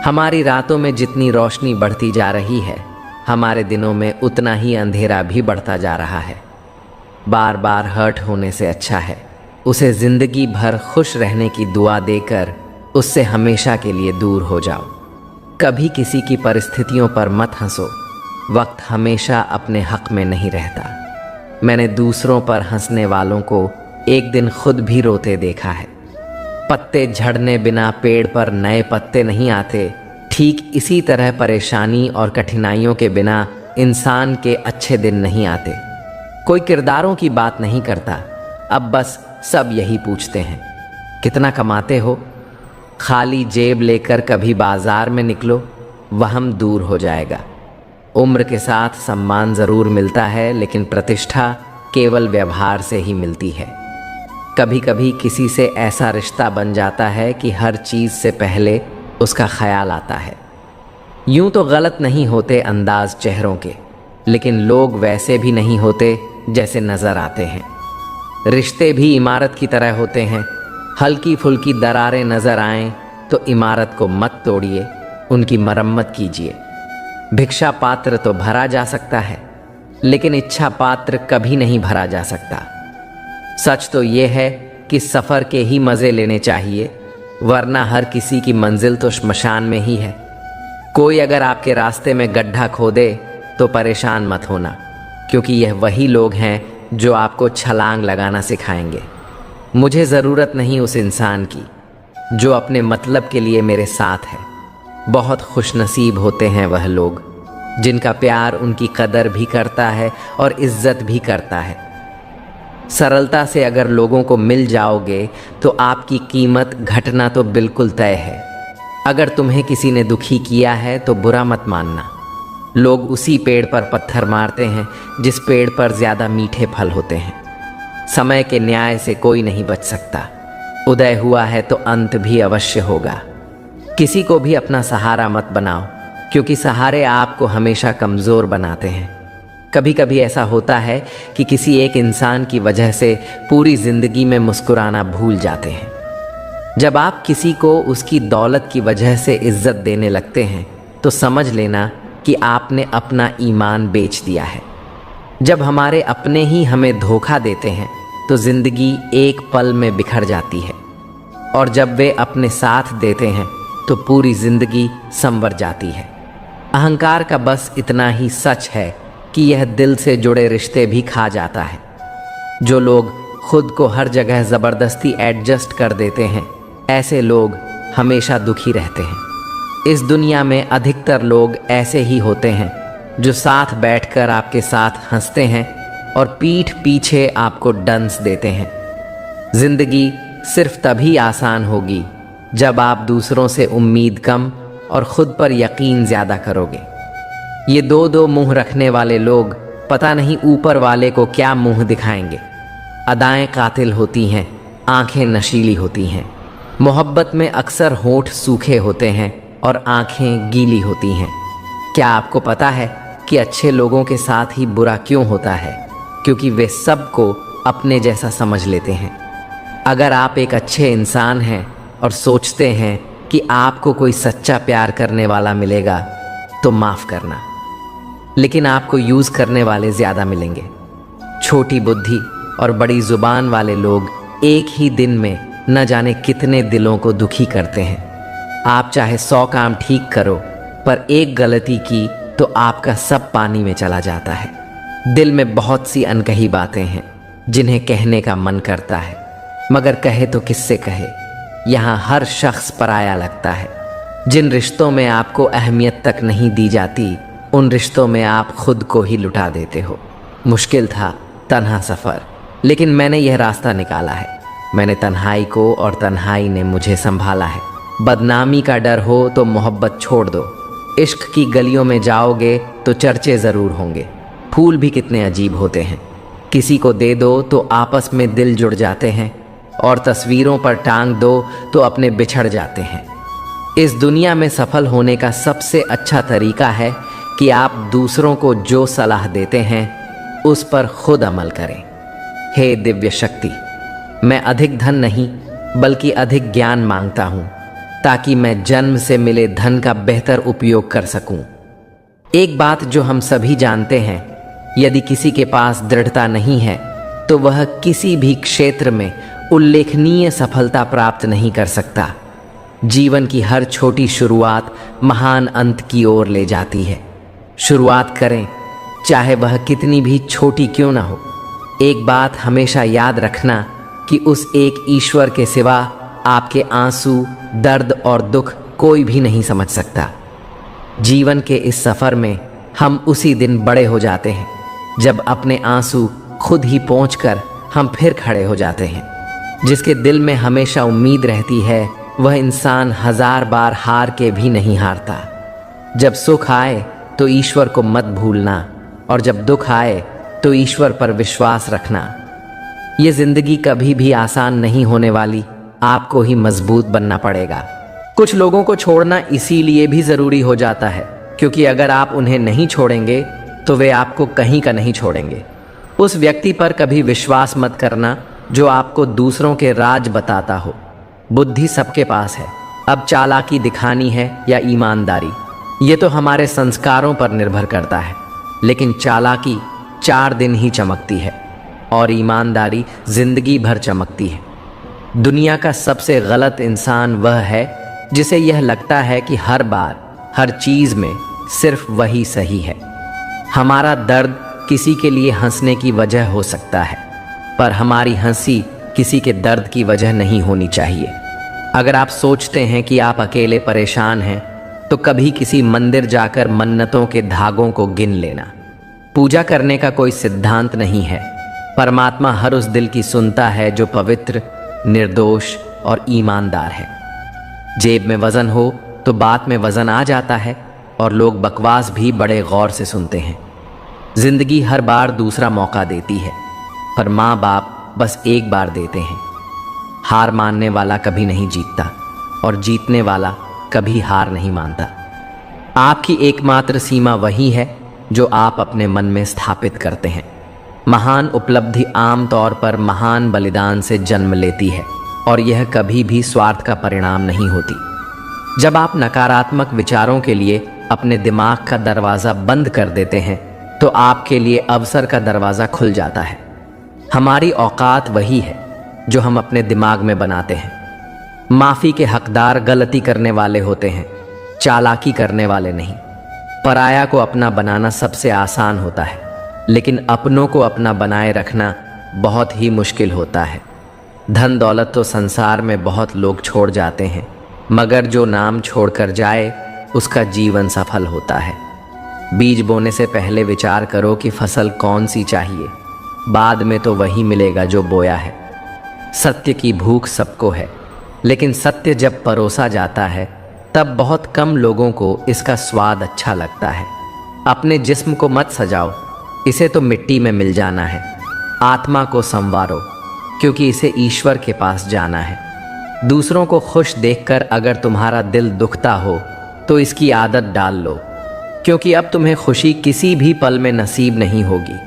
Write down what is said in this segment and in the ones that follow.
हमारी रातों में जितनी रोशनी बढ़ती जा रही है, हमारे दिनों में उतना ही अंधेरा भी बढ़ता जा रहा है। बार बार हर्ट होने से अच्छा है उसे जिंदगी भर खुश रहने की दुआ देकर उससे हमेशा के लिए दूर हो जाओ। कभी किसी की परिस्थितियों पर मत हंसो, वक्त हमेशा अपने हक में नहीं रहता। मैंने दूसरों पर हंसने वालों को एक दिन खुद भी रोते देखा है। पत्ते झड़ने बिना पेड़ पर नए पत्ते नहीं आते, ठीक इसी तरह परेशानी और कठिनाइयों के बिना इंसान के अच्छे दिन नहीं आते। कोई किरदारों की बात नहीं करता, अब बस सब यही पूछते हैं कितना कमाते हो। खाली जेब लेकर कभी बाजार में निकलो, वहम दूर हो जाएगा। उम्र के साथ सम्मान ज़रूर मिलता है, लेकिन प्रतिष्ठा केवल व्यवहार से ही मिलती है। कभी कभी किसी से ऐसा रिश्ता बन जाता है कि हर चीज़ से पहले उसका ख्याल आता है। यूं तो गलत नहीं होते अंदाज चेहरों के, लेकिन लोग वैसे भी नहीं होते जैसे नज़र आते हैं। रिश्ते भी इमारत की तरह होते हैं। हल्की फुल्की दरारें नज़र आएं तो इमारत को मत तोड़िए, उनकी मरम्मत कीजिए। भिक्षा पात्र तो भरा जा सकता है, लेकिन इच्छा पात्र कभी नहीं भरा जा सकता। सच तो ये है कि सफ़र के ही मज़े लेने चाहिए, वरना हर किसी की मंजिल तो श्मशान में ही है। कोई अगर आपके रास्ते में गड्ढा खोदे तो परेशान मत होना, क्योंकि यह वही लोग हैं जो आपको छलांग लगाना सिखाएंगे। मुझे ज़रूरत नहीं उस इंसान की जो अपने मतलब के लिए मेरे साथ है। बहुत खुशनसीब होते हैं वह लोग जिनका प्यार उनकी कदर भी करता है और इज्जत भी करता है। सरलता से अगर लोगों को मिल जाओगे तो आपकी कीमत घटना तो बिल्कुल तय है। अगर तुम्हें किसी ने दुखी किया है तो बुरा मत मानना। लोग उसी पेड़ पर पत्थर मारते हैं जिस पेड़ पर ज़्यादा मीठे फल होते हैं। समय के न्याय से कोई नहीं बच सकता। उदय हुआ है तो अंत भी अवश्य होगा। किसी को भी अपना सहारा मत बनाओ, क्योंकि सहारे आपको हमेशा कमज़ोर बनाते हैं। कभी कभी ऐसा होता है कि किसी एक इंसान की वजह से पूरी ज़िंदगी में मुस्कुराना भूल जाते हैं। जब आप किसी को उसकी दौलत की वजह से इज्जत देने लगते हैं तो समझ लेना कि आपने अपना ईमान बेच दिया है। जब हमारे अपने ही हमें धोखा देते हैं तो ज़िंदगी एक पल में बिखर जाती है, और जब वे अपने साथ देते हैं तो पूरी ज़िंदगी संवर जाती है। अहंकार का बस इतना ही सच है कि यह दिल से जुड़े रिश्ते भी खा जाता है। जो लोग खुद को हर जगह ज़बरदस्ती एडजस्ट कर देते हैं, ऐसे लोग हमेशा दुखी रहते हैं। इस दुनिया में अधिकतर लोग ऐसे ही होते हैं जो साथ बैठकर आपके साथ हंसते हैं और पीठ पीछे आपको डंस देते हैं। ज़िंदगी सिर्फ तभी आसान होगी जब आप दूसरों से उम्मीद कम और ख़ुद पर यकीन ज़्यादा करोगे। ये दो दो मुंह रखने वाले लोग पता नहीं ऊपर वाले को क्या मुंह दिखाएंगे। अदाएं कातिल होती हैं, आंखें नशीली होती हैं। मोहब्बत में अक्सर होंठ सूखे होते हैं और आंखें गीली होती हैं। क्या आपको पता है कि अच्छे लोगों के साथ ही बुरा क्यों होता है? क्योंकि वे सबको अपने जैसा समझ लेते हैं। अगर आप एक अच्छे इंसान हैं और सोचते हैं कि आपको कोई सच्चा प्यार करने वाला मिलेगा तो माफ़ करना, लेकिन आपको यूज़ करने वाले ज़्यादा मिलेंगे। छोटी बुद्धि और बड़ी ज़ुबान वाले लोग एक ही दिन में न जाने कितने दिलों को दुखी करते हैं। आप चाहे 100 काम ठीक करो, पर एक गलती की तो आपका सब पानी में चला जाता है। दिल में बहुत सी अनकही बातें हैं जिन्हें कहने का मन करता है, मगर कहे तो किससे कहे। यहाँ हर शख्स पराया लगता है। जिन रिश्तों में आपको अहमियत तक नहीं दी जाती, उन रिश्तों में आप खुद को ही लुटा देते हो। मुश्किल था तन्हा सफ़र, लेकिन मैंने यह रास्ता निकाला है। मैंने तन्हाई को और तन्हाई ने मुझे संभाला है। बदनामी का डर हो तो मोहब्बत छोड़ दो। इश्क की गलियों में जाओगे तो चर्चे ज़रूर होंगे। फूल भी कितने अजीब होते हैं, किसी को दे दो तो आपस में दिल जुड़ जाते हैं, और तस्वीरों पर टांग दो तो अपने बिछड़ जाते हैं। इस दुनिया में सफल होने का सबसे अच्छा तरीका है कि आप दूसरों को जो सलाह देते हैं उस पर खुद अमल करें। हे दिव्य शक्ति, मैं अधिक धन नहीं बल्कि अधिक ज्ञान मांगता हूँ। ताकि मैं जन्म से मिले धन का बेहतर उपयोग कर सकूं। एक बात जो हम सभी जानते हैं, यदि किसी के पास दृढ़ता नहीं है तो वह किसी भी क्षेत्र में उल्लेखनीय सफलता प्राप्त नहीं कर सकता। जीवन की हर छोटी शुरुआत महान अंत की ओर ले जाती है। शुरुआत करें, चाहे वह कितनी भी छोटी क्यों ना हो। एक बात हमेशा याद रखना कि उस एक ईश्वर के सिवा आपके आंसू, दर्द और दुख कोई भी नहीं समझ सकता। जीवन के इस सफ़र में हम उसी दिन बड़े हो जाते हैं जब अपने आंसू खुद ही पोंछकर हम फिर खड़े हो जाते हैं। जिसके दिल में हमेशा उम्मीद रहती है वह इंसान 1000 बार हार के भी नहीं हारता। जब सुख आए तो ईश्वर को मत भूलना, और जब दुख आए तो ईश्वर पर विश्वास रखना। ये जिंदगी कभी भी आसान नहीं होने वाली, आपको ही मजबूत बनना पड़ेगा। कुछ लोगों को छोड़ना इसीलिए भी ज़रूरी हो जाता है क्योंकि अगर आप उन्हें नहीं छोड़ेंगे तो वे आपको कहीं का नहीं छोड़ेंगे। उस व्यक्ति पर कभी विश्वास मत करना जो आपको दूसरों के राज बताता हो। बुद्धि सबके पास है, अब चालाकी दिखानी है या ईमानदारी, ये तो हमारे संस्कारों पर निर्भर करता है। लेकिन चालाकी 4 दिन ही चमकती है और ईमानदारी जिंदगी भर चमकती है। दुनिया का सबसे गलत इंसान वह है जिसे यह लगता है कि हर बार हर चीज़ में सिर्फ वही सही है। हमारा दर्द किसी के लिए हंसने की वजह हो सकता है, पर हमारी हंसी किसी के दर्द की वजह नहीं होनी चाहिए। अगर आप सोचते हैं कि आप अकेले परेशान हैं तो कभी किसी मंदिर जाकर मन्नतों के धागों को गिन लेना। पूजा करने का कोई सिद्धांत नहीं है। परमात्मा हर उस दिल की सुनता है जो पवित्र, निर्दोष और ईमानदार है। जेब में वजन हो तो बात में वजन आ जाता है और लोग बकवास भी बड़े गौर से सुनते हैं। जिंदगी हर बार दूसरा मौका देती है, पर माँ बाप बस एक बार देते हैं। हार मानने वाला कभी नहीं जीतता और जीतने वाला कभी हार नहीं मानता। आपकी एकमात्र सीमा वही है जो आप अपने मन में स्थापित करते हैं। महान उपलब्धि आम तौर पर महान बलिदान से जन्म लेती है और यह कभी भी स्वार्थ का परिणाम नहीं होती। जब आप नकारात्मक विचारों के लिए अपने दिमाग का दरवाज़ा बंद कर देते हैं तो आपके लिए अवसर का दरवाज़ा खुल जाता है। हमारी औकात वही है जो हम अपने दिमाग में बनाते हैं। माफ़ी के हकदार गलती करने वाले होते हैं, चालाकी करने वाले नहीं। पराया को अपना बनाना सबसे आसान होता है, लेकिन अपनों को अपना बनाए रखना बहुत ही मुश्किल होता है। धन दौलत तो संसार में बहुत लोग छोड़ जाते हैं, मगर जो नाम छोड़कर जाए उसका जीवन सफल होता है। बीज बोने से पहले विचार करो कि फसल कौन सी चाहिए, बाद में तो वही मिलेगा जो बोया है। सत्य की भूख सबको है, लेकिन सत्य जब परोसा जाता है तब बहुत कम लोगों को इसका स्वाद अच्छा लगता है। अपने जिस्म को मत सजाओ, इसे तो मिट्टी में मिल जाना है। आत्मा को संवारो, क्योंकि इसे ईश्वर के पास जाना है। दूसरों को खुश देखकर अगर तुम्हारा दिल दुखता हो तो इसकी आदत डाल लो, क्योंकि अब तुम्हें खुशी किसी भी पल में नसीब नहीं होगी।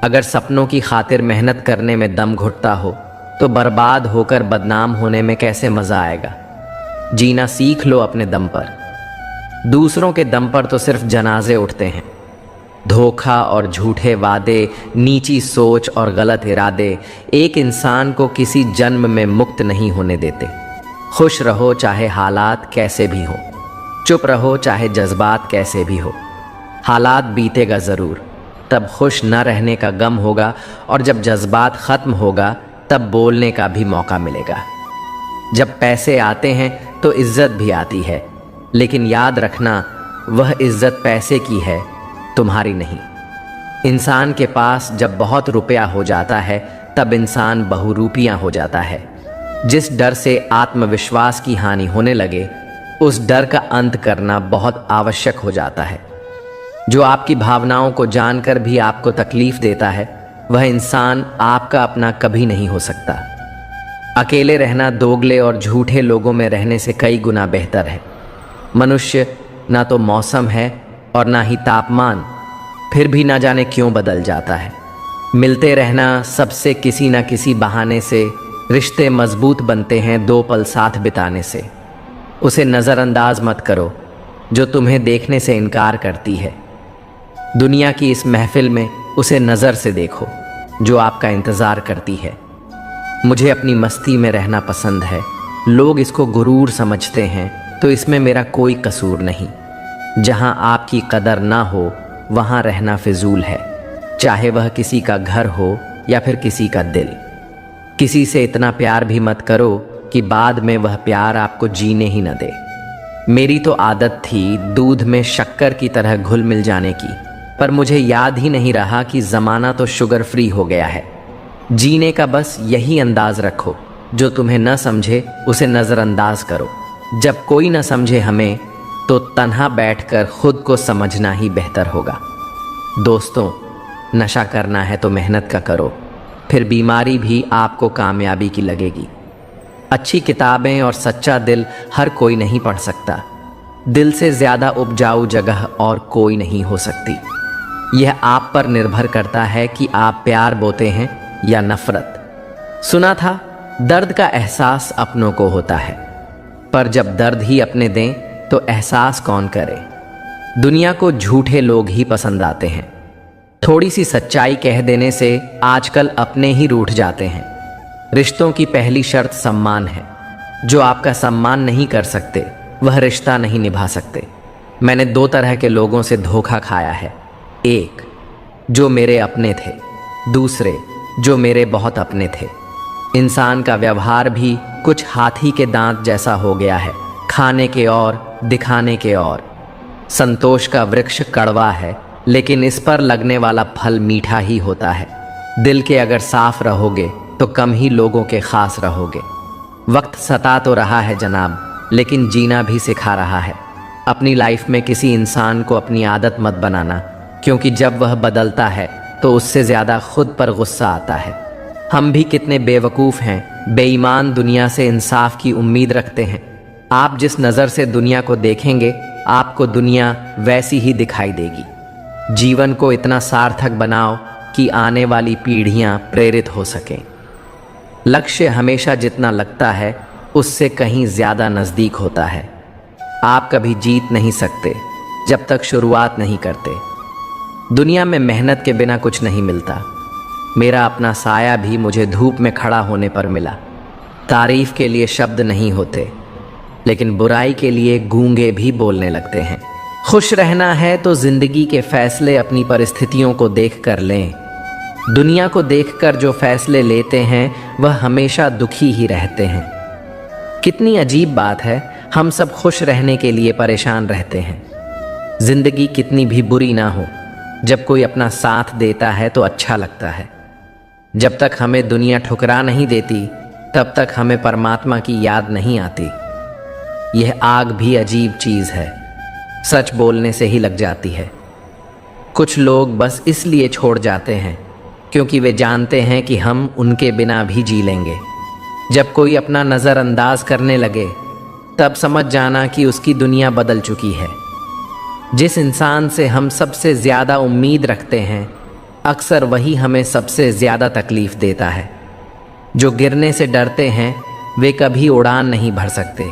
अगर सपनों की खातिर मेहनत करने में दम घुटता हो तो बर्बाद होकर बदनाम होने में कैसे मज़ा आएगा। जीना सीख लो अपने दम पर। दूसरों के दम पर तो सिर्फ जनाजे उठते हैं। धोखा और झूठे वादे, नीची सोच और गलत इरादे एक इंसान को किसी जन्म में मुक्त नहीं होने देते। खुश रहो चाहे हालात कैसे भी हो, चुप रहो चाहे जज्बात कैसे भी हो। हालात बीतेगा ज़रूर, तब खुश न रहने का गम होगा, और जब जज्बात ख़त्म होगा तब बोलने का भी मौका मिलेगा। जब पैसे आते हैं तो इज्जत भी आती है, लेकिन याद रखना वह इज्जत पैसे की है, तुम्हारी नहीं। इंसान के पास जब बहुत रुपया हो जाता है तब इंसान बहुरूपियां हो जाता है। जिस डर से आत्मविश्वास की हानि होने लगे उस डर का अंत करना बहुत आवश्यक हो जाता है। जो आपकी भावनाओं को जानकर भी आपको तकलीफ देता है वह इंसान आपका अपना कभी नहीं हो सकता। अकेले रहना दोगले और झूठे लोगों में रहने से कई गुना बेहतर है। मनुष्य ना तो मौसम है और ना ही तापमान, फिर भी ना जाने क्यों बदल जाता है। मिलते रहना सबसे किसी ना किसी बहाने से, रिश्ते मजबूत बनते हैं 2 पल साथ बिताने से। उसे नज़रअंदाज मत करो जो तुम्हें देखने से इनकार करती है। दुनिया की इस महफिल में उसे नज़र से देखो जो आपका इंतज़ार करती है। मुझे अपनी मस्ती में रहना पसंद है। लोग इसको गुरूर समझते हैं तो इसमें मेरा कोई कसूर नहीं। जहाँ आपकी कदर ना हो वहाँ रहना फिजूल है, चाहे वह किसी का घर हो या फिर किसी का दिल। किसी से इतना प्यार भी मत करो कि बाद में वह प्यार आपको जीने ही न दे। मेरी तो आदत थी दूध में शक्कर की तरह घुल मिल जाने की, पर मुझे याद ही नहीं रहा कि ज़माना तो शुगर फ्री हो गया है। जीने का बस यही अंदाज रखो, जो तुम्हें न समझे उसे नज़रअंदाज करो। जब कोई न समझे हमें तो तन्हा बैठकर खुद को समझना ही बेहतर होगा। दोस्तों, नशा करना है तो मेहनत का करो, फिर बीमारी भी आपको कामयाबी की लगेगी। अच्छी किताबें और सच्चा दिल हर कोई नहीं पढ़ सकता। दिल से ज़्यादा उपजाऊ जगह और कोई नहीं हो सकती। यह आप पर निर्भर करता है कि आप प्यार बोते हैं या नफरत। सुना था दर्द का एहसास अपनों को होता है, पर जब दर्द ही अपने दें तो एहसास कौन करे। दुनिया को झूठे लोग ही पसंद आते हैं। थोड़ी सी सच्चाई कह देने से आजकल अपने ही रूठ जाते हैं। रिश्तों की पहली शर्त सम्मान है। जो आपका सम्मान नहीं कर सकते वह रिश्ता नहीं निभा सकते। मैंने दो तरह के लोगों से धोखा खाया है। एक, जो मेरे अपने थे, दूसरे जो मेरे बहुत अपने थे। इंसान का व्यवहार भी कुछ हाथी के दांत जैसा हो गया है, खाने के और दिखाने के और। संतोष का वृक्ष कड़वा है, लेकिन इस पर लगने वाला फल मीठा ही होता है। दिल के अगर साफ रहोगे तो कम ही लोगों के खास रहोगे। वक्त सता तो रहा है जनाब, लेकिन जीना भी सिखा रहा है। अपनी लाइफ में किसी इंसान को अपनी आदत मत बनाना, क्योंकि जब वह बदलता है तो उससे ज़्यादा खुद पर गुस्सा आता है। हम भी कितने बेवकूफ़ हैं, बेईमान दुनिया से इंसाफ की उम्मीद रखते हैं। आप जिस नज़र से दुनिया को देखेंगे आपको दुनिया वैसी ही दिखाई देगी। जीवन को इतना सार्थक बनाओ कि आने वाली पीढ़ियां प्रेरित हो सकें। लक्ष्य हमेशा जितना लगता है उससे कहीं ज़्यादा नज़दीक होता है। आप कभी जीत नहीं सकते जब तक शुरुआत नहीं करते। दुनिया में मेहनत के बिना कुछ नहीं मिलता। मेरा अपना साया भी मुझे धूप में खड़ा होने पर मिला। तारीफ के लिए शब्द नहीं होते, लेकिन बुराई के लिए गूंगे भी बोलने लगते हैं। खुश रहना है तो जिंदगी के फैसले अपनी परिस्थितियों को देख कर लें। दुनिया को देखकर जो फैसले लेते हैं वह हमेशा दुखी ही रहते हैं। कितनी अजीब बात है, हम सब खुश रहने के लिए परेशान रहते हैं। जिंदगी कितनी भी बुरी ना हो, जब कोई अपना साथ देता है तो अच्छा लगता है। जब तक हमें दुनिया ठुकरा नहीं देती तब तक हमें परमात्मा की याद नहीं आती। यह आग भी अजीब चीज़ है, सच बोलने से ही लग जाती है। कुछ लोग बस इसलिए छोड़ जाते हैं क्योंकि वे जानते हैं कि हम उनके बिना भी जी लेंगे। जब कोई अपना नज़रअंदाज करने लगे तब समझ जाना कि उसकी दुनिया बदल चुकी है। जिस इंसान से हम सबसे ज़्यादा उम्मीद रखते हैं अक्सर वही हमें सबसे ज़्यादा तकलीफ़ देता है। जो गिरने से डरते हैं वे कभी उड़ान नहीं भर सकते।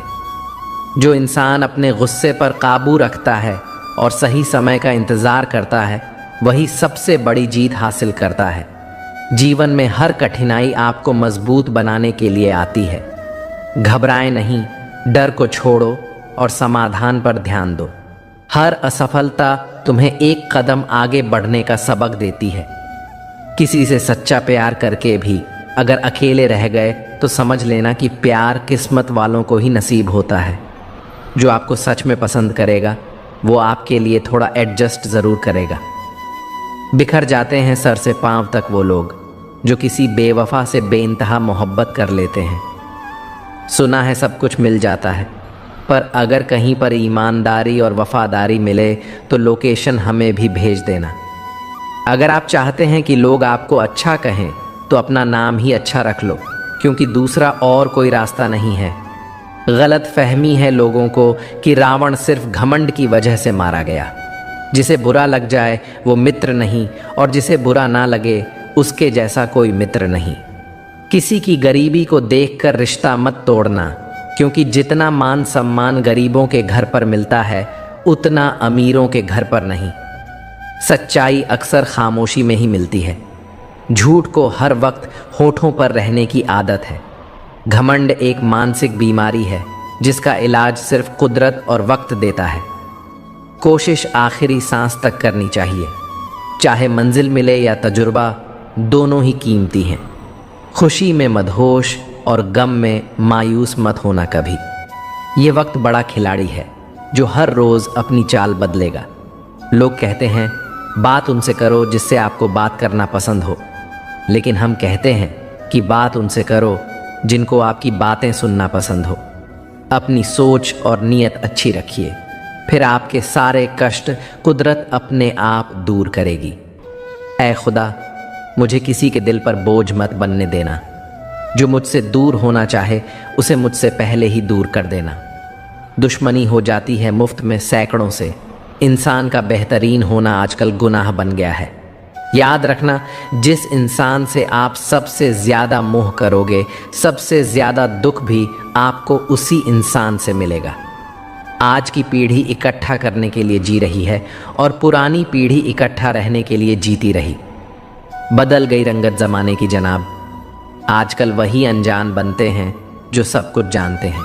जो इंसान अपने गुस्से पर काबू रखता है और सही समय का इंतज़ार करता है वही सबसे बड़ी जीत हासिल करता है। जीवन में हर कठिनाई आपको मजबूत बनाने के लिए आती है। घबराएं नहीं, डर को छोड़ो और समाधान पर ध्यान दो। हर असफलता तुम्हें एक कदम आगे बढ़ने का सबक देती है। किसी से सच्चा प्यार करके भी अगर अकेले रह गए तो समझ लेना कि प्यार किस्मत वालों को ही नसीब होता है। जो आपको सच में पसंद करेगा वो आपके लिए थोड़ा एडजस्ट ज़रूर करेगा। बिखर जाते हैं सर से पांव तक वो लोग जो किसी बेवफा से बेइंतहा मोहब्बत कर लेते हैं। सुना है सब कुछ मिल जाता है, पर अगर कहीं पर ईमानदारी और वफादारी मिले तो लोकेशन हमें भी भेज देना। अगर आप चाहते हैं कि लोग आपको अच्छा कहें तो अपना नाम ही अच्छा रख लो, क्योंकि दूसरा और कोई रास्ता नहीं है। गलत फहमी है लोगों को कि रावण सिर्फ घमंड की वजह से मारा गया। जिसे बुरा लग जाए वो मित्र नहीं, और जिसे बुरा ना लगे उसके जैसा कोई मित्र नहीं। किसी की गरीबी को देखकर रिश्ता मत तोड़ना, क्योंकि जितना मान सम्मान गरीबों के घर पर मिलता है उतना अमीरों के घर पर नहीं। सच्चाई अक्सर खामोशी में ही मिलती है। झूठ को हर वक्त होठों पर रहने की आदत है। घमंड एक मानसिक बीमारी है जिसका इलाज सिर्फ कुदरत और वक्त देता है। कोशिश आखिरी सांस तक करनी चाहिए, चाहे मंजिल मिले या तजुर्बा, दोनों ही कीमती हैं। खुशी में मदहोश और गम में मायूस मत होना कभी। ये वक्त बड़ा खिलाड़ी है जो हर रोज़ अपनी चाल बदलेगा। लोग कहते हैं बात उनसे करो जिससे आपको बात करना पसंद हो, लेकिन हम कहते हैं कि बात उनसे करो जिनको आपकी बातें सुनना पसंद हो। अपनी सोच और नीयत अच्छी रखिए, फिर आपके सारे कष्ट कुदरत अपने आप दूर करेगी। ऐ खुदा, मुझे किसी के दिल पर बोझ मत बनने देना। जो मुझसे दूर होना चाहे उसे मुझसे पहले ही दूर कर देना। दुश्मनी हो जाती है मुफ्त में सैकड़ों से। इंसान का बेहतरीन होना आजकल गुनाह बन गया है। याद रखना, जिस इंसान से आप सबसे ज़्यादा मोह करोगे, सबसे ज़्यादा दुख भी आपको उसी इंसान से मिलेगा। आज की पीढ़ी इकट्ठा करने के लिए जी रही है और पुरानी पीढ़ी इकट्ठा रहने के लिए जीती रही। बदल गई रंगत ज़माने की जनाब। आजकल वही अनजान बनते हैं जो सब कुछ जानते हैं,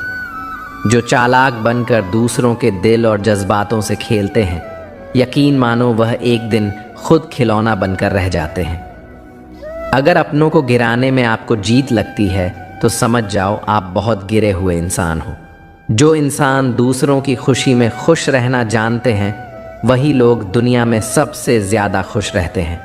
जो चालाक बनकर दूसरों के दिल और जज्बातों से खेलते हैं। यकीन मानो वह एक दिन खुद खिलौना बनकर रह जाते हैं। अगर अपनों को गिराने में आपको जीत लगती है तो समझ जाओ आप बहुत गिरे हुए इंसान हो। जो इंसान दूसरों की खुशी में खुश रहना जानते हैं वही लोग दुनिया में सबसे ज़्यादा खुश रहते हैं।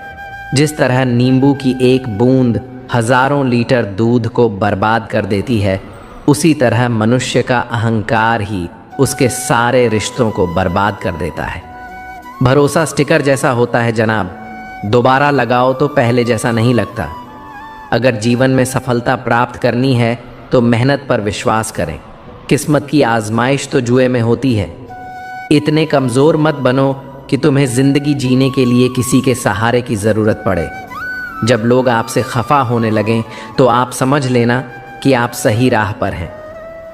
जिस तरह नींबू की एक बूंद हज़ारों लीटर दूध को बर्बाद कर देती है, उसी तरह मनुष्य का अहंकार ही उसके सारे रिश्तों को बर्बाद कर देता है। भरोसा स्टिकर जैसा होता है जनाब, दोबारा लगाओ तो पहले जैसा नहीं लगता। अगर जीवन में सफलता प्राप्त करनी है तो मेहनत पर विश्वास करें। किस्मत की आजमाइश तो जुए में होती है। इतने कमज़ोर मत बनो कि तुम्हें ज़िंदगी जीने के लिए किसी के सहारे की ज़रूरत पड़े। जब लोग आपसे खफा होने लगें तो आप समझ लेना कि आप सही राह पर हैं।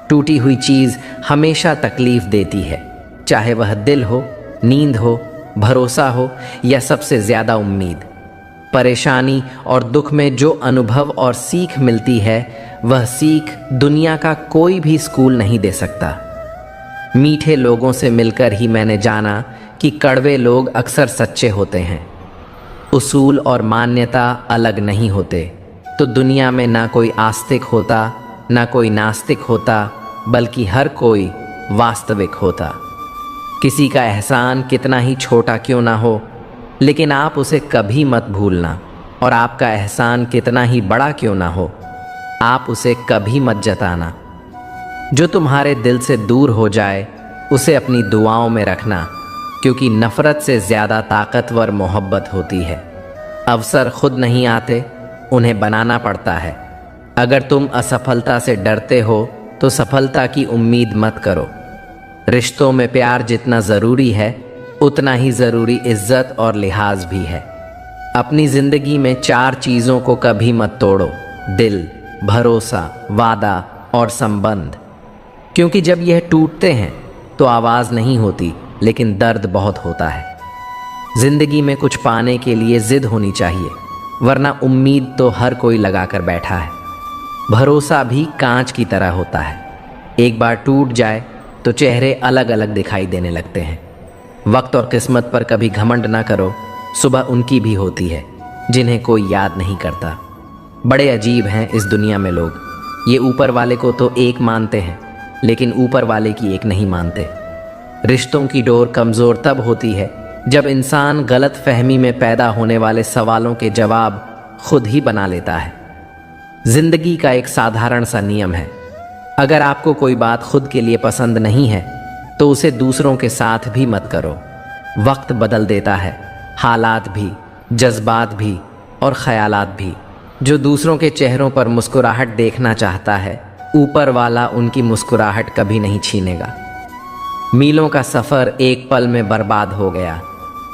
टूटी हुई चीज़ हमेशा तकलीफ़ देती है, चाहे वह दिल हो, नींद हो, भरोसा हो या सबसे ज़्यादा उम्मीद। परेशानी और दुख में जो अनुभव और सीख मिलती है वह सीख दुनिया का कोई भी स्कूल नहीं दे सकता। मीठे लोगों से मिलकर ही मैंने जाना कि कड़वे लोग अक्सर सच्चे होते हैं। उसूल और मान्यता अलग नहीं होते तो दुनिया में ना कोई आस्तिक होता ना कोई नास्तिक होता, बल्कि हर कोई वास्तविक होता। किसी का एहसान कितना ही छोटा क्यों ना हो, लेकिन आप उसे कभी मत भूलना। और आपका एहसान कितना ही बड़ा क्यों ना हो, आप उसे कभी मत जताना। जो तुम्हारे दिल से दूर हो जाए उसे अपनी दुआओं में रखना, क्योंकि नफ़रत से ज़्यादा ताकतवर मोहब्बत होती है। अवसर खुद नहीं आते, उन्हें बनाना पड़ता है। अगर तुम असफलता से डरते हो तो सफलता की उम्मीद मत करो। रिश्तों में प्यार जितना ज़रूरी है उतना ही ज़रूरी इज्जत और लिहाज भी है। अपनी ज़िंदगी में 4 चीज़ों को कभी मत तोड़ो: दिल, भरोसा, वादा और संबंध। क्योंकि जब यह टूटते हैं तो आवाज़ नहीं होती, लेकिन दर्द बहुत होता है। ज़िंदगी में कुछ पाने के लिए ज़िद होनी चाहिए, वरना उम्मीद तो हर कोई लगा कर बैठा है। भरोसा भी कांच की तरह होता है, एक बार टूट जाए तो चेहरे अलग अलग दिखाई देने लगते हैं। वक्त और किस्मत पर कभी घमंड ना करो, सुबह उनकी भी होती है जिन्हें कोई याद नहीं करता। बड़े अजीब हैं इस दुनिया में लोग, ये ऊपर वाले को तो एक मानते हैं लेकिन ऊपर वाले की एक नहीं मानते। रिश्तों की डोर कमज़ोर तब होती है जब इंसान गलत फहमी में पैदा होने वाले सवालों के जवाब खुद ही बना लेता है। जिंदगी का एक साधारण सा नियम है, अगर आपको कोई बात खुद के लिए पसंद नहीं है तो उसे दूसरों के साथ भी मत करो। वक्त बदल देता है, हालात भी, जज्बात भी और ख्यालात भी। जो दूसरों के चेहरों पर मुस्कुराहट देखना चाहता है, ऊपर वाला उनकी मुस्कुराहट कभी नहीं छीनेगा। मीलों का सफ़र एक पल में बर्बाद हो गया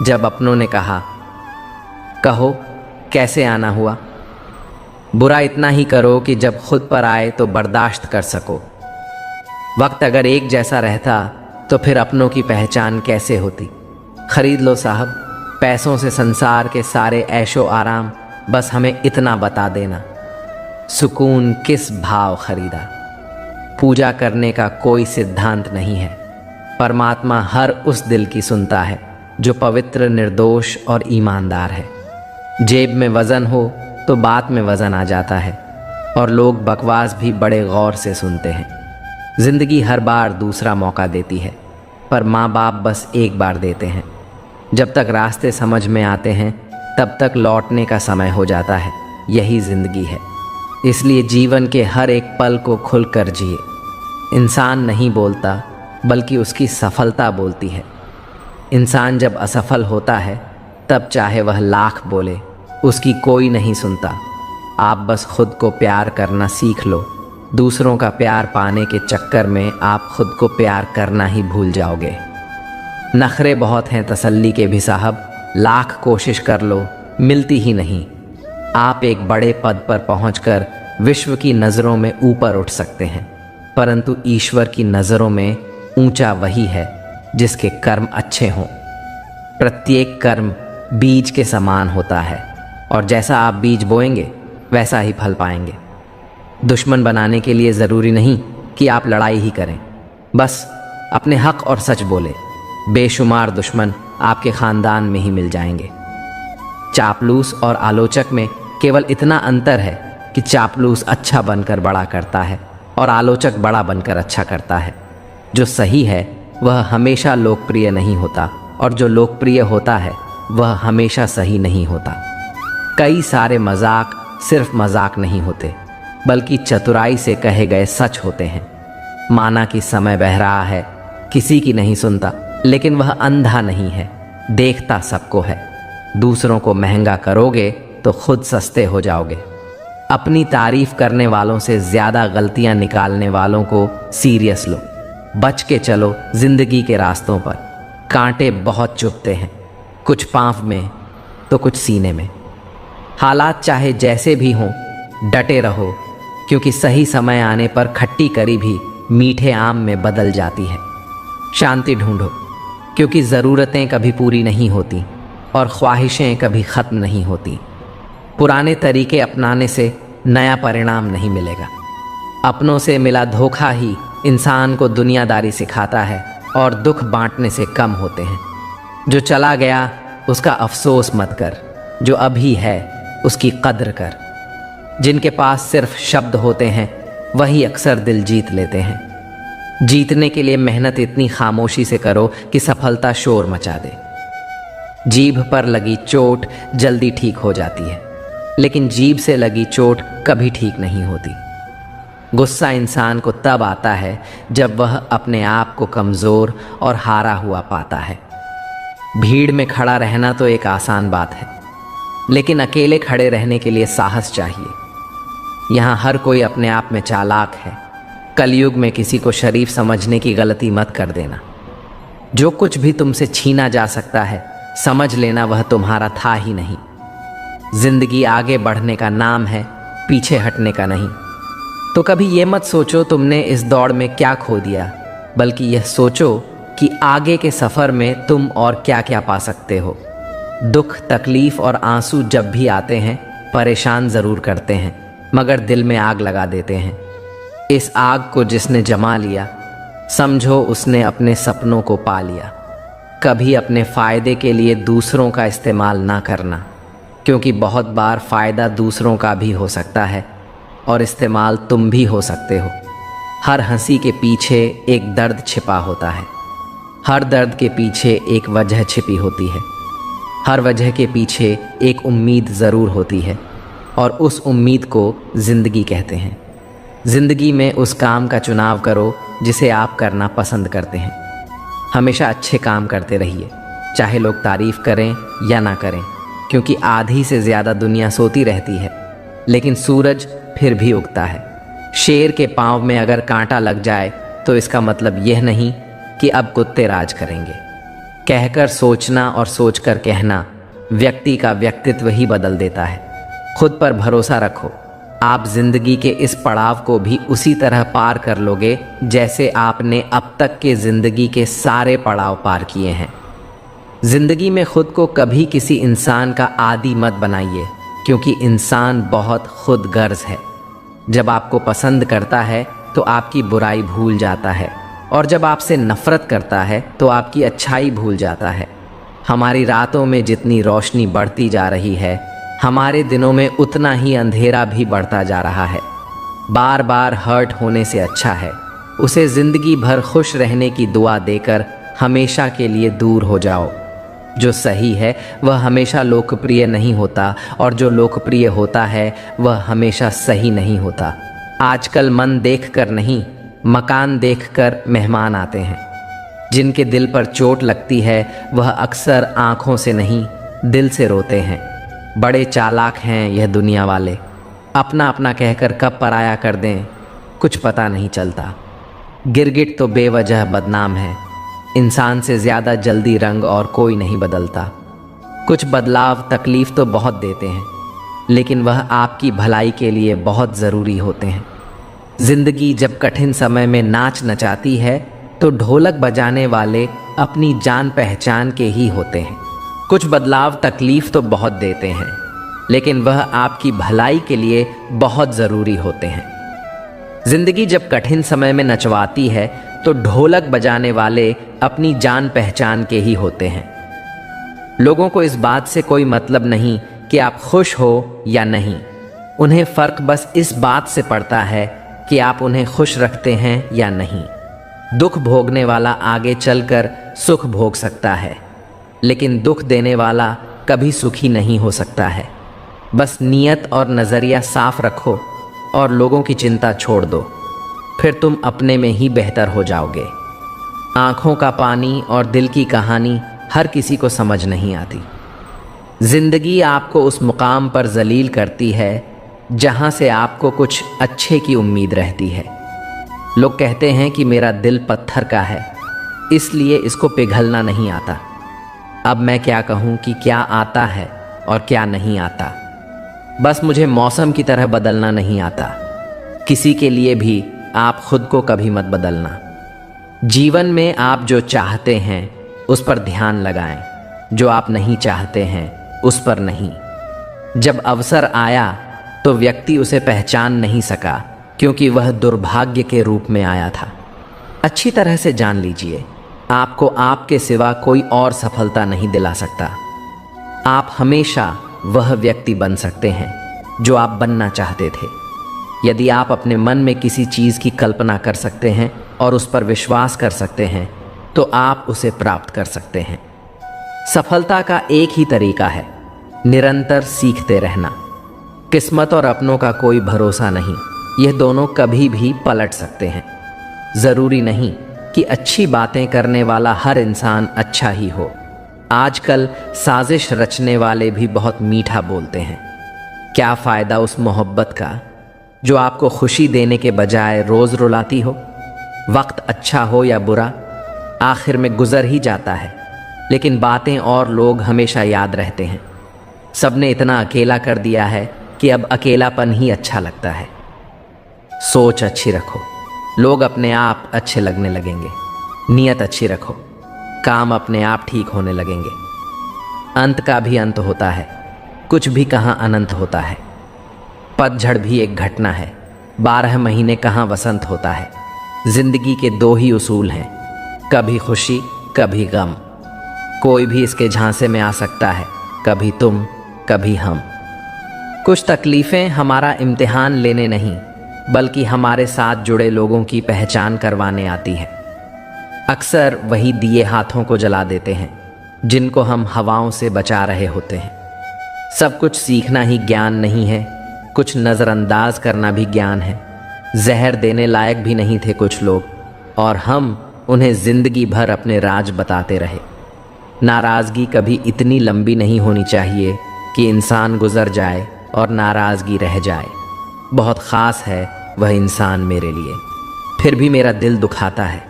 जब अपनों ने कहा, कहो कैसे आना हुआ। बुरा इतना ही करो कि जब खुद पर आए तो बर्दाश्त कर सको। वक्त अगर एक जैसा रहता तो फिर अपनों की पहचान कैसे होती। खरीद लो साहब, पैसों से संसार के सारे ऐशो आराम, बस हमें इतना बता देना, सुकून किस भाव खरीदा। पूजा करने का कोई सिद्धांत नहीं है, परमात्मा हर उस दिल की सुनता है जो पवित्र, निर्दोष और ईमानदार है। जेब में वज़न हो तो बात में वज़न आ जाता है और लोग बकवास भी बड़े गौर से सुनते हैं। ज़िंदगी हर बार दूसरा मौका देती है, पर माँ बाप बस एक बार देते हैं। जब तक रास्ते समझ में आते हैं तब तक लौटने का समय हो जाता है। यही ज़िंदगी है, इसलिए जीवन के हर एक पल को खुलकर जिए। इंसान नहीं बोलता बल्कि उसकी सफलता बोलती है। इंसान जब असफल होता है तब चाहे वह लाख बोले, उसकी कोई नहीं सुनता। आप बस खुद को प्यार करना सीख लो, दूसरों का प्यार पाने के चक्कर में आप खुद को प्यार करना ही भूल जाओगे। नखरे बहुत हैं तसल्ली के भी साहब, लाख कोशिश कर लो मिलती ही नहीं। आप एक बड़े पद पर पहुंचकर विश्व की नज़रों में ऊपर उठ सकते हैं, परंतु ईश्वर की नज़रों में ऊंचा वही है जिसके कर्म अच्छे हों। प्रत्येक कर्म बीज के समान होता है और जैसा आप बीज बोएंगे वैसा ही फल पाएंगे। दुश्मन बनाने के लिए ज़रूरी नहीं कि आप लड़ाई ही करें, बस अपने हक और सच बोले। बेशुमार दुश्मन आपके ख़ानदान में ही मिल जाएंगे। चापलूस और आलोचक में केवल इतना अंतर है कि चापलूस अच्छा बनकर बड़ा करता है और आलोचक बड़ा बनकर अच्छा करता है। जो सही है वह हमेशा लोकप्रिय नहीं होता और जो लोकप्रिय होता है वह हमेशा सही नहीं होता। कई सारे मजाक सिर्फ मजाक नहीं होते बल्कि चतुराई से कहे गए सच होते हैं। माना कि समय बह रहा है, किसी की नहीं सुनता, लेकिन वह अंधा नहीं है, देखता सबको है। दूसरों को महंगा करोगे तो खुद सस्ते हो जाओगे। अपनी तारीफ करने वालों से ज़्यादा गलतियां निकालने वालों को सीरियस लो। बच के चलो जिंदगी के रास्तों पर। कांटे बहुत चुभते हैं, कुछ पाँव में तो कुछ सीने में। हालात चाहे जैसे भी हों डटे रहो, क्योंकि सही समय आने पर खट्टी करी भी मीठे आम में बदल जाती है। शांति ढूंढो, क्योंकि ज़रूरतें कभी पूरी नहीं होती और ख्वाहिशें कभी ख़त्म नहीं होती। पुराने तरीके अपनाने से नया परिणाम नहीं मिलेगा। अपनों से मिला धोखा ही इंसान को दुनियादारी सिखाता है और दुख बांटने से कम होते हैं। जो चला गया उसका अफसोस मत कर, जो अभी है उसकी कद्र कर। जिनके पास सिर्फ शब्द होते हैं वही अक्सर दिल जीत लेते हैं। जीतने के लिए मेहनत इतनी खामोशी से करो कि सफलता शोर मचा दे। जीभ पर लगी चोट जल्दी ठीक हो जाती है, लेकिन जीभ से लगी चोट कभी ठीक नहीं होती। गुस्सा इंसान को तब आता है जब वह अपने आप को कमज़ोर और हारा हुआ पाता है। भीड़ में खड़ा रहना तो एक आसान बात है, लेकिन अकेले खड़े रहने के लिए साहस चाहिए। यहाँ हर कोई अपने आप में चालाक है। कलयुग में किसी को शरीफ समझने की गलती मत कर देना। जो कुछ भी तुमसे छीना जा सकता है समझ लेना वह तुम्हारा था ही नहीं। जिंदगी आगे बढ़ने का नाम है, पीछे हटने का नहीं। तो कभी ये मत सोचो तुमने इस दौड़ में क्या खो दिया, बल्कि यह सोचो कि आगे के सफ़र में तुम और क्या क्या पा सकते हो। दुख, तकलीफ़ और आंसू जब भी आते हैं परेशान ज़रूर करते हैं, मगर दिल में आग लगा देते हैं। इस आग को जिसने जमा लिया समझो उसने अपने सपनों को पा लिया। कभी अपने फ़ायदे के लिए दूसरों का इस्तेमाल ना करना, क्योंकि बहुत बार फ़ायदा दूसरों का भी हो सकता है और इस्तेमाल तुम भी हो सकते हो। हर हंसी के पीछे एक दर्द छिपा होता है, हर दर्द के पीछे एक वजह छिपी होती है, हर वजह के पीछे एक उम्मीद ज़रूर होती है और उस उम्मीद को ज़िंदगी कहते हैं। ज़िंदगी में उस काम का चुनाव करो जिसे आप करना पसंद करते हैं। हमेशा अच्छे काम करते रहिए, चाहे लोग तारीफ़ करें या ना करें, क्योंकि आधी से ज़्यादा दुनिया सोती रहती है, लेकिन सूरज फिर भी उगता है। शेर के पाँव में अगर कांटा लग जाए तो इसका मतलब यह नहीं कि अब कुत्ते राज करेंगे। कहकर सोचना और सोचकर कहना व्यक्ति का व्यक्तित्व ही बदल देता है। खुद पर भरोसा रखो, आप जिंदगी के इस पड़ाव को भी उसी तरह पार कर लोगे जैसे आपने अब तक के जिंदगी के सारे पड़ाव पार किए हैं। जिंदगी में खुद को कभी किसी इंसान का आदी मत बनाइए, क्योंकि इंसान बहुत खुदगर्ज है। जब आपको पसंद करता है तो आपकी बुराई भूल जाता है, और जब आपसे नफरत करता है तो आपकी अच्छाई भूल जाता है। हमारी रातों में जितनी रोशनी बढ़ती जा रही है, हमारे दिनों में उतना ही अंधेरा भी बढ़ता जा रहा है। बार बार हर्ट होने से अच्छा है उसे ज़िंदगी भर खुश रहने की दुआ देकर हमेशा के लिए दूर हो जाओ। जो सही है वह हमेशा लोकप्रिय नहीं होता, और जो लोकप्रिय होता है वह हमेशा सही नहीं होता। आजकल मन देखकर नहीं, मकान देखकर मेहमान आते हैं। जिनके दिल पर चोट लगती है वह अक्सर आँखों से नहीं, दिल से रोते हैं। बड़े चालाक हैं यह दुनिया वाले, अपना अपना कहकर कब पराया कर दें कुछ पता नहीं चलता। गिरगिट तो बेवजह बदनाम है, इंसान से ज़्यादा जल्दी रंग और कोई नहीं बदलता। कुछ बदलाव तकलीफ़ तो बहुत देते हैं, लेकिन वह आपकी भलाई के लिए बहुत ज़रूरी होते हैं। ज़िंदगी जब कठिन समय में नाच नचाती है तो ढोलक बजाने वाले अपनी जान पहचान के ही होते हैं। कुछ बदलाव तकलीफ़ तो बहुत देते हैं, लेकिन वह आपकी भलाई के लिए बहुत ज़रूरी होते हैं। ज़िंदगी जब कठिन समय में नचवाती है तो ढोलक बजाने वाले अपनी जान पहचान के ही होते हैं। लोगों को इस बात से कोई मतलब नहीं कि आप खुश हो या नहीं, उन्हें फ़र्क बस इस बात से पड़ता है कि आप उन्हें खुश रखते हैं या नहीं। दुख भोगने वाला आगे चलकर सुख भोग सकता है, लेकिन दुख देने वाला कभी सुखी नहीं हो सकता है। बस नीयत और नज़रिया साफ रखो और लोगों की चिंता छोड़ दो, फिर तुम अपने में ही बेहतर हो जाओगे। आँखों का पानी और दिल की कहानी हर किसी को समझ नहीं आती। ज़िंदगी आपको उस मुकाम पर जलील करती है जहाँ से आपको कुछ अच्छे की उम्मीद रहती है। लोग कहते हैं कि मेरा दिल पत्थर का है, इसलिए इसको पिघलना नहीं आता। अब मैं क्या कहूँ कि क्या आता है और क्या नहीं आता। बस मुझे मौसम की तरह बदलना नहीं आता। किसी के लिए भी आप खुद को कभी मत बदलना। जीवन में आप जो चाहते हैं उस पर ध्यान लगाएं, जो आप नहीं चाहते हैं उस पर नहीं। जब अवसर आया तो व्यक्ति उसे पहचान नहीं सका, क्योंकि वह दुर्भाग्य के रूप में आया था। अच्छी तरह से जान लीजिए, आपको आपके सिवा कोई और सफलता नहीं दिला सकता। आप हमेशा वह व्यक्ति बन सकते हैं जो आप बनना चाहते थे। यदि आप अपने मन में किसी चीज़ की कल्पना कर सकते हैं और उस पर विश्वास कर सकते हैं तो आप उसे प्राप्त कर सकते हैं। सफलता का एक ही तरीका है, निरंतर सीखते रहना। किस्मत और अपनों का कोई भरोसा नहीं, यह दोनों कभी भी पलट सकते हैं। ज़रूरी नहीं कि अच्छी बातें करने वाला हर इंसान अच्छा ही हो। आजकल साजिश रचने वाले भी बहुत मीठा बोलते हैं। क्या फ़ायदा उस मोहब्बत का जो आपको खुशी देने के बजाय रोज़ रुलाती हो। वक्त अच्छा हो या बुरा, आखिर में गुज़र ही जाता है, लेकिन बातें और लोग हमेशा याद रहते हैं। सबने इतना अकेला कर दिया है कि अब अकेलापन ही अच्छा लगता है। सोच अच्छी रखो, लोग अपने आप अच्छे लगने लगेंगे। नीयत अच्छी रखो, काम अपने आप ठीक होने लगेंगे। अंत का भी अंत होता है, कुछ भी कहाँ अनंत होता है। पतझड़ भी एक घटना है, 12 महीने कहाँ वसंत होता है। जिंदगी के दो ही उसूल हैं, कभी खुशी कभी गम। कोई भी इसके झांसे में आ सकता है, कभी तुम कभी हम। कुछ तकलीफ़ें हमारा इम्तिहान लेने नहीं, बल्कि हमारे साथ जुड़े लोगों की पहचान करवाने आती है। अक्सर वही दिए हाथों को जला देते हैं जिनको हम हवाओं से बचा रहे होते हैं। सब कुछ सीखना ही ज्ञान नहीं है, कुछ नज़रअंदाज करना भी ज्ञान है। जहर देने लायक भी नहीं थे कुछ लोग, और हम उन्हें ज़िंदगी भर अपने राज बताते रहे। नाराज़गी कभी इतनी लंबी नहीं होनी चाहिए कि इंसान गुज़र जाए और नाराज़गी रह जाए। बहुत ख़ास है वह इंसान मेरे लिए, फिर भी मेरा दिल दुखाता है।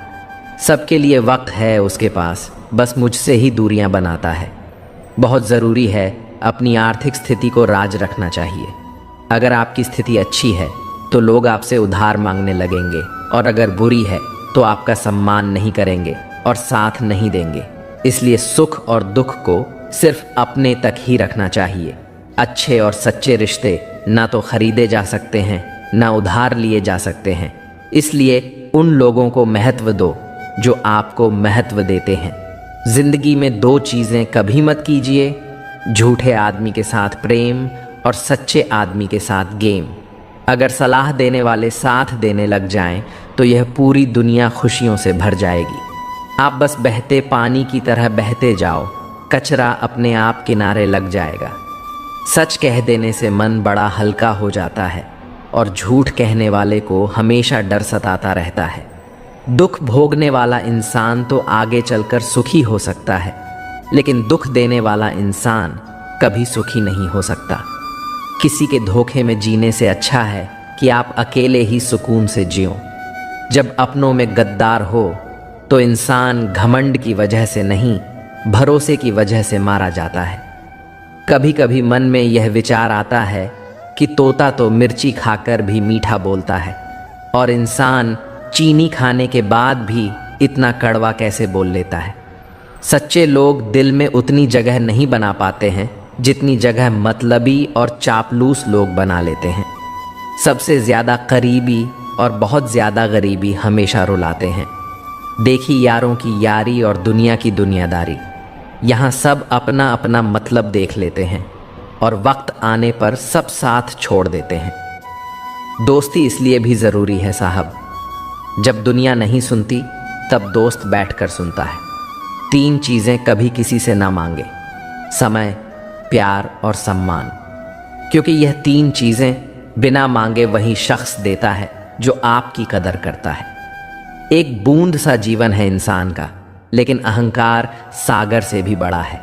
सबके लिए वक्त है उसके पास, बस मुझसे ही दूरियां बनाता है। बहुत ज़रूरी है अपनी आर्थिक स्थिति को राज रखना चाहिए। अगर आपकी स्थिति अच्छी है तो लोग आपसे उधार मांगने लगेंगे, और अगर बुरी है तो आपका सम्मान नहीं करेंगे और साथ नहीं देंगे। इसलिए सुख और दुख को सिर्फ अपने तक ही रखना चाहिए। अच्छे और सच्चे रिश्ते ना तो खरीदे जा सकते हैं, ना उधार लिए जा सकते हैं। इसलिए उन लोगों को महत्व दो जो आपको महत्व देते हैं। जिंदगी में दो चीज़ें कभी मत कीजिए, झूठे आदमी के साथ प्रेम और सच्चे आदमी के साथ गेम। अगर सलाह देने वाले साथ देने लग जाएं तो यह पूरी दुनिया खुशियों से भर जाएगी। आप बस बहते पानी की तरह बहते जाओ, कचरा अपने आप किनारे लग जाएगा। सच कह देने से मन बड़ा हल्का हो जाता है और झूठ कहने वाले को हमेशा डर सताता रहता है। दुख भोगने वाला इंसान तो आगे चलकर सुखी हो सकता है, लेकिन दुख देने वाला इंसान कभी सुखी नहीं हो सकता। किसी के धोखे में जीने से अच्छा है कि आप अकेले ही सुकून से जियो। जब अपनों में गद्दार हो तो इंसान घमंड की वजह से नहीं, भरोसे की वजह से मारा जाता है। कभी कभी मन में यह विचार आता है कि तोता तो मिर्ची खाकर भी मीठा बोलता है, और इंसान चीनी खाने के बाद भी इतना कड़वा कैसे बोल लेता है। सच्चे लोग दिल में उतनी जगह नहीं बना पाते हैं जितनी जगह मतलबी और चापलूस लोग बना लेते हैं। सबसे ज़्यादा करीबी और बहुत ज़्यादा गरीबी हमेशा रुलाते हैं। देखी यारों की यारी और दुनिया की दुनियादारी, यहाँ सब अपना अपना मतलब देख लेते हैं और वक्त आने पर सब साथ छोड़ देते हैं। दोस्ती इसलिए भी ज़रूरी है साहब, जब दुनिया नहीं सुनती तब दोस्त बैठकर सुनता है। 3 चीज़ें कभी किसी से ना मांगे, समय, प्यार और सम्मान, क्योंकि यह 3 चीज़ें बिना मांगे वही शख्स देता है जो आपकी कदर करता है। एक बूंद सा जीवन है इंसान का, लेकिन अहंकार सागर से भी बड़ा है।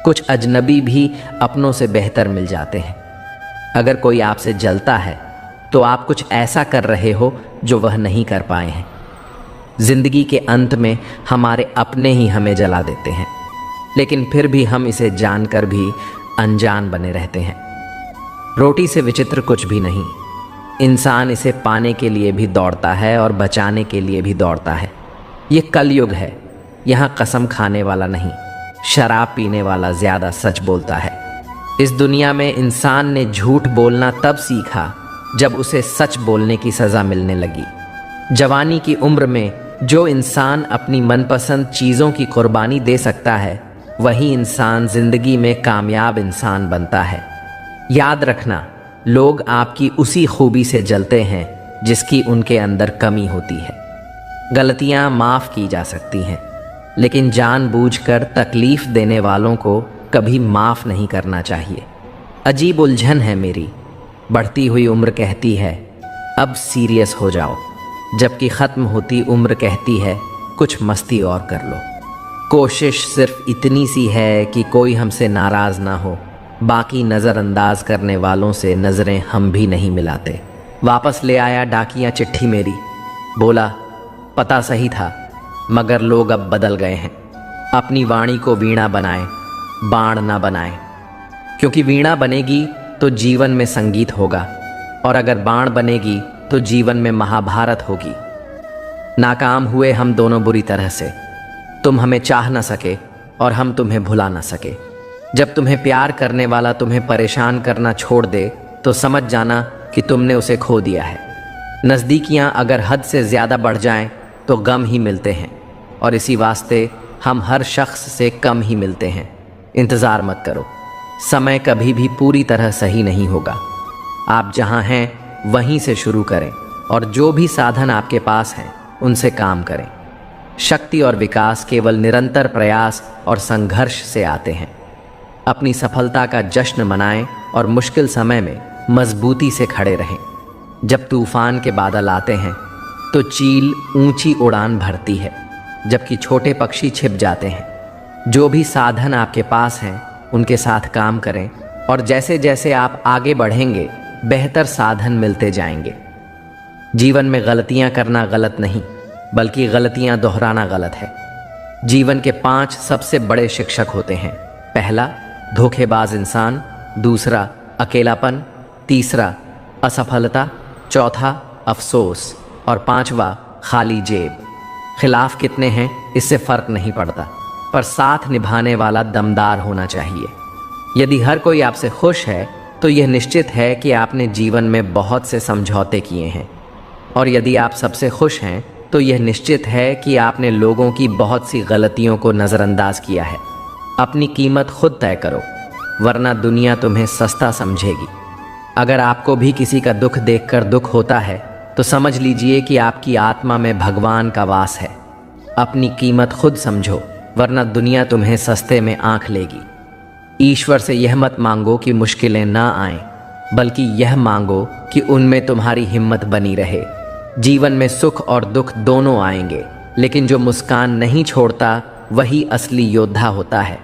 कुछ अजनबी भी अपनों से बेहतर मिल जाते हैं। अगर कोई आपसे जलता है तो आप कुछ ऐसा कर रहे हो जो वह नहीं कर पाए हैं। जिंदगी के अंत में हमारे अपने ही हमें जला देते हैं, लेकिन फिर भी हम इसे जानकर भी अनजान बने रहते हैं। रोटी से विचित्र कुछ भी नहीं। इंसान इसे पाने के लिए भी दौड़ता है और बचाने के लिए भी दौड़ता है। ये कलयुग है, यहाँ कसम खाने वाला नहीं, शराब पीने वाला ज़्यादा सच बोलता है। इस दुनिया में इंसान ने झूठ बोलना तब सीखा जब उसे सच बोलने की सज़ा मिलने लगी। जवानी की उम्र में जो इंसान अपनी मनपसंद चीज़ों की कुर्बानी दे सकता है, वही इंसान ज़िंदगी में कामयाब इंसान बनता है। याद रखना, लोग आपकी उसी खूबी से जलते हैं जिसकी उनके अंदर कमी होती है। गलतियाँ माफ़ की जा सकती हैं, लेकिन जानबूझकर तकलीफ़ देने वालों को कभी माफ़ नहीं करना चाहिए। अजीब उलझन है मेरी, बढ़ती हुई उम्र कहती है अब सीरियस हो जाओ, जबकि ख़त्म होती उम्र कहती है कुछ मस्ती और कर लो। कोशिश सिर्फ इतनी सी है कि कोई हमसे नाराज़ ना हो, बाकी नज़रअंदाज करने वालों से नज़रें हम भी नहीं मिलाते। वापस ले आया डाकिया चिट्ठी मेरी, बोला पता सही था मगर लोग अब बदल गए हैं। अपनी वाणी को वीणा बनाएं, बाण ना बनाएं, क्योंकि वीणा बनेगी तो जीवन में संगीत होगा, और अगर बाण बनेगी तो जीवन में महाभारत होगी। नाकाम हुए हम दोनों बुरी तरह से, तुम हमें चाह ना सके और हम तुम्हें भुला ना सके। जब तुम्हें प्यार करने वाला तुम्हें परेशान करना छोड़ दे तो समझ जाना कि तुमने उसे खो दिया है। नज़दीकियाँ अगर हद से ज़्यादा बढ़ जाएं तो गम ही मिलते हैं, और इसी वास्ते हम हर शख्स से कम ही मिलते हैं। इंतज़ार मत करो, समय कभी भी पूरी तरह सही नहीं होगा। आप जहाँ हैं वहीं से शुरू करें, और जो भी साधन आपके पास हैं उनसे काम करें। शक्ति और विकास केवल निरंतर प्रयास और संघर्ष से आते हैं। अपनी सफलता का जश्न मनाएं और मुश्किल समय में मजबूती से खड़े रहें। जब तूफान के बादल आते हैं तो चील ऊंची उड़ान भरती है, जबकि छोटे पक्षी छिप जाते हैं। जो भी साधन आपके पास हैं उनके साथ काम करें, और जैसे जैसे आप आगे बढ़ेंगे बेहतर साधन मिलते जाएंगे। जीवन में गलतियां करना गलत नहीं, बल्कि गलतियां दोहराना गलत है। जीवन के 5 सबसे बड़े शिक्षक होते हैं। पहला, धोखेबाज इंसान। दूसरा, अकेलापन। तीसरा असफलता, चौथा अफसोस और पांचवा खाली जेब। खिलाफ कितने हैं इससे फर्क नहीं पड़ता, पर साथ निभाने वाला दमदार होना चाहिए। यदि हर कोई आपसे खुश है तो यह निश्चित है कि आपने जीवन में बहुत से समझौते किए हैं, और यदि आप सबसे खुश हैं तो यह निश्चित है कि आपने लोगों की बहुत सी गलतियों को नज़रअंदाज किया है। अपनी कीमत खुद तय करो, वरना दुनिया तुम्हें सस्ता समझेगी। अगर आपको भी किसी का दुख देखकर दुख होता है तो समझ लीजिए कि आपकी आत्मा में भगवान का वास है। अपनी कीमत खुद समझो, वरना दुनिया तुम्हें सस्ते में आंख लेगी। ईश्वर से यह मत मांगो कि मुश्किलें ना आएं, बल्कि यह मांगो कि उनमें तुम्हारी हिम्मत बनी रहे। जीवन में सुख और दुख दोनों आएंगे, लेकिन जो मुस्कान नहीं छोड़ता वही असली योद्धा होता है।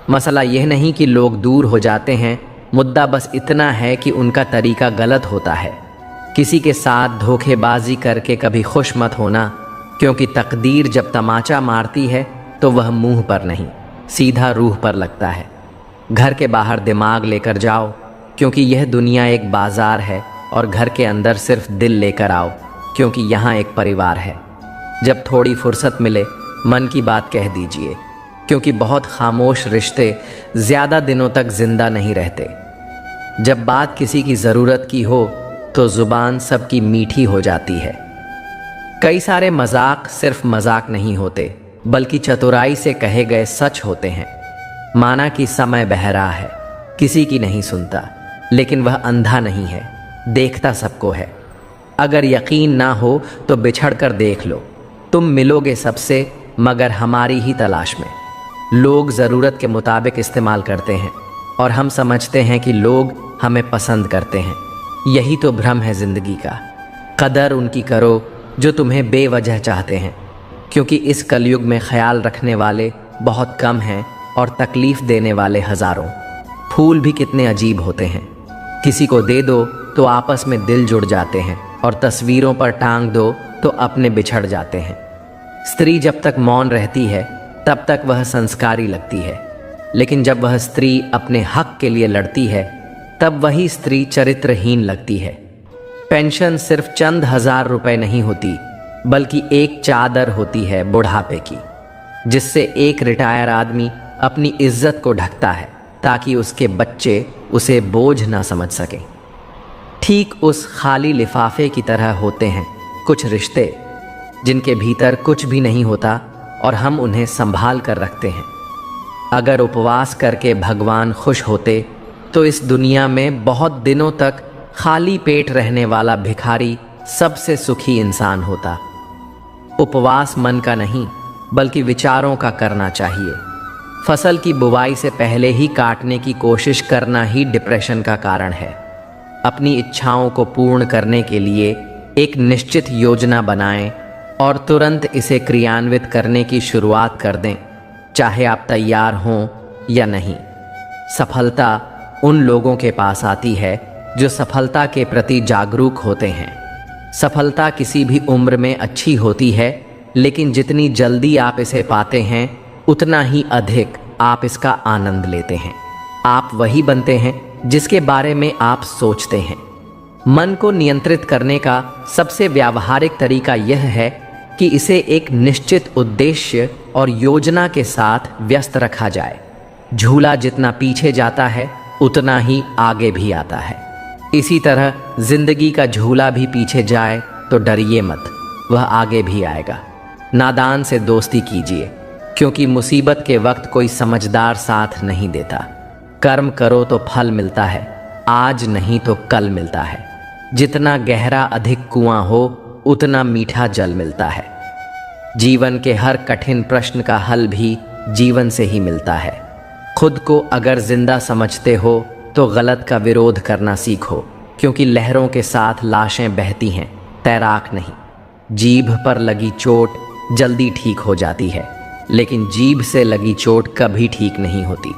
मसला यह नहीं कि लोग दूर हो जाते हैं, मुद्दा बस इतना है कि उनका तरीका गलत होता है। किसी के साथ धोखेबाजी करके कभी खुश मत होना, क्योंकि तकदीर जब तमाचा मारती है तो वह मुंह पर नहीं, सीधा रूह पर लगता है। घर के बाहर दिमाग लेकर जाओ, क्योंकि यह दुनिया एक बाजार है, और घर के अंदर सिर्फ दिल लेकर आओ, क्योंकि यहाँ एक परिवार है। जब थोड़ी फुर्सत मिले मन की बात कह दीजिए, क्योंकि बहुत खामोश रिश्ते ज़्यादा दिनों तक जिंदा नहीं रहते। जब बात किसी की ज़रूरत की हो तो ज़ुबान सबकी मीठी हो जाती है। कई सारे मजाक सिर्फ मजाक नहीं होते, बल्कि चतुराई से कहे गए सच होते हैं। माना कि समय बह रहा है, किसी की नहीं सुनता, लेकिन वह अंधा नहीं है, देखता सबको है। अगर यकीन ना हो तो बिछड़ कर देख लो, तुम मिलोगे सबसे, मगर हमारी ही तलाश में। लोग ज़रूरत के मुताबिक इस्तेमाल करते हैं, और हम समझते हैं कि लोग हमें पसंद करते हैं। यही तो भ्रम है ज़िंदगी का। कदर उनकी करो जो तुम्हें बेवजह चाहते हैं, क्योंकि इस कलयुग में ख्याल रखने वाले बहुत कम हैं और तकलीफ़ देने वाले हज़ारों। फूल भी कितने अजीब होते हैं, किसी को दे दो तो आपस में दिल जुड़ जाते हैं, और तस्वीरों पर टांग दो तो अपने बिछड़ जाते हैं। स्त्री जब तक मौन रहती है तब तक वह संस्कारी लगती है, लेकिन जब वह स्त्री अपने हक के लिए लड़ती है तब वही स्त्री चरित्रहीन लगती है। पेंशन सिर्फ चंद हजार रुपए नहीं होती, बल्कि एक चादर होती है बुढ़ापे की, जिससे एक रिटायर आदमी अपनी इज्जत को ढकता है, ताकि उसके बच्चे उसे बोझ ना समझ सकें। ठीक उस खाली लिफाफे की तरह होते हैं कुछ रिश्ते, जिनके भीतर कुछ भी नहीं होता और हम उन्हें संभाल कर रखते हैं। अगर उपवास करके भगवान खुश होते तो इस दुनिया में बहुत दिनों तक खाली पेट रहने वाला भिखारी सबसे सुखी इंसान होता। उपवास मन का नहीं, बल्कि विचारों का करना चाहिए। फसल की बुवाई से पहले ही काटने की कोशिश करना ही डिप्रेशन का कारण है। अपनी इच्छाओं को पूर्ण करने के लिए एक निश्चित योजना बनाएं और तुरंत इसे क्रियान्वित करने की शुरुआत कर दें, चाहे आप तैयार हों या नहीं। सफलता उन लोगों के पास आती है जो सफलता के प्रति जागरूक होते हैं। सफलता किसी भी उम्र में अच्छी होती है, लेकिन जितनी जल्दी आप इसे पाते हैं उतना ही अधिक आप इसका आनंद लेते हैं। आप वही बनते हैं जिसके बारे में आप सोचते हैं। मन को नियंत्रित करने का सबसे व्यावहारिक तरीका यह है कि इसे एक निश्चित उद्देश्य और योजना के साथ व्यस्त रखा जाए। झूला जितना पीछे जाता है उतना ही आगे भी आता है। इसी तरह जिंदगी का झूला भी पीछे जाए तो डरिए मत, वह आगे भी आएगा। नादान से दोस्ती कीजिए, क्योंकि मुसीबत के वक्त कोई समझदार साथ नहीं देता। कर्म करो तो फल मिलता है, आज नहीं तो कल मिलता है। जितना गहरा अधिक कुआं हो उतना मीठा जल मिलता है। जीवन के हर कठिन प्रश्न का हल भी जीवन से ही मिलता है। खुद को अगर जिंदा समझते हो तो गलत का विरोध करना सीखो, क्योंकि लहरों के साथ लाशें बहती हैं, तैराक नहीं। जीभ पर लगी चोट जल्दी ठीक हो जाती है, लेकिन जीभ से लगी चोट कभी ठीक नहीं होती।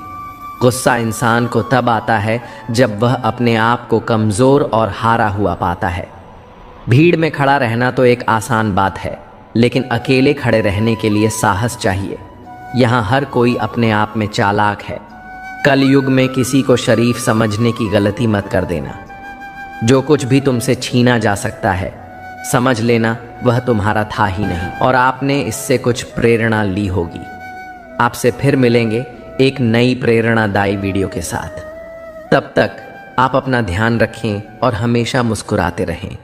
गुस्सा इंसान को तब आता है जब वह अपने आप को कमज़ोर और हारा हुआ पाता है। भीड़ में खड़ा रहना तो एक आसान बात है, लेकिन अकेले खड़े रहने के लिए साहस चाहिए। यहाँ हर कोई अपने आप में चालाक है। कलयुग में किसी को शरीफ समझने की गलती मत कर देना। जो कुछ भी तुमसे छीना जा सकता है, समझ लेना वह तुम्हारा था ही नहीं और आपने इससे कुछ प्रेरणा ली होगी। आपसे फिर मिलेंगे एक नई प्रेरणादायी वीडियो के साथ। तब तक आप अपना ध्यान रखें और हमेशा मुस्कुराते रहें।